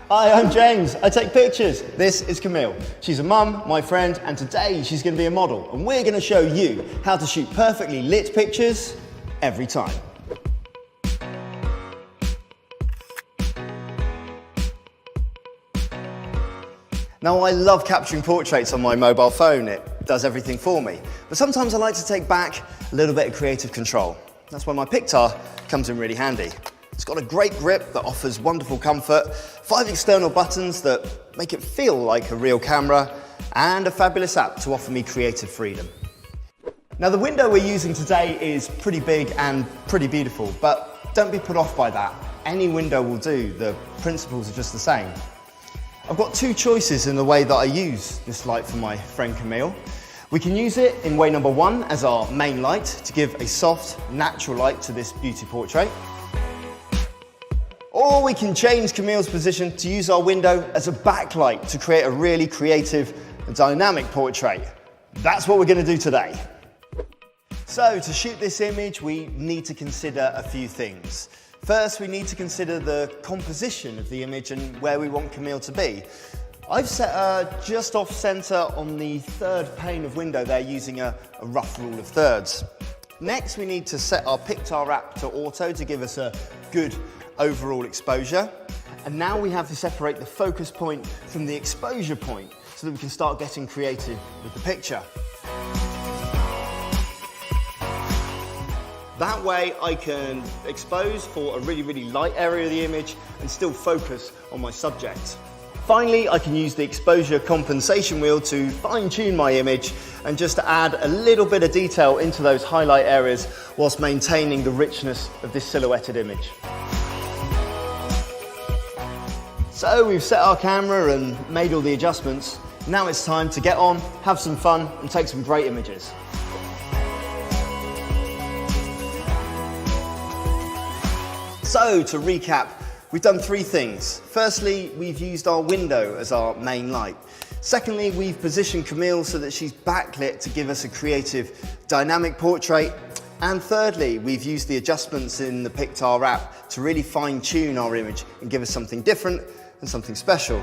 Hi, I'm James. I take pictures. This is Camille. She's a mum, my friend, and today she's going to be a model. And we're going to show you how to shoot perfectly lit pictures every time. Now, I love capturing portraits on my mobile phone. It does everything for me. But sometimes I like to take back a little bit of creative control. That's why my Pictar comes in really handy. It's got a great grip that offers wonderful comfort, 5 external buttons that make it feel like a real camera, and a fabulous app to offer me creative freedom. Now, the window we're using today is pretty big and pretty beautiful, but don't be put off by that. Any window will do. The principles are just the same. I've got 2 choices in the way that I use this light for my friend Camille. We can use it in way number 1 as our main light to give a soft, natural light to this beauty portrait. Or we can change Camille's position to use our window as a backlight to create a really creative and dynamic portrait. That's what we're going to do today. So to shoot this image, we need to consider a few things. First, we need to consider the composition of the image and where we want Camille to be. I've set her just off center on the 3rd pane of window there using a rough rule of thirds. Next, we need to set our Pictar app to auto to give us a good overall exposure. And now we have to separate the focus point from the exposure point so that we can start getting creative with the picture. That way I can expose for a really light area of the image and still focus on my subject. Finally, I can use the exposure compensation wheel to fine-tune my image and just add a little bit of detail into those highlight areas whilst maintaining the richness of this silhouetted image. So we've set our camera and made all the adjustments. Now it's time to get on, have some fun and take some great images. So to recap, we've done 3 things. Firstly, we've used our window as our main light. Secondly, we've positioned Camille so that she's backlit to give us a creative, dynamic portrait. And thirdly, we've used the adjustments in the Pictar app to really fine-tune our image and give us something different and something special.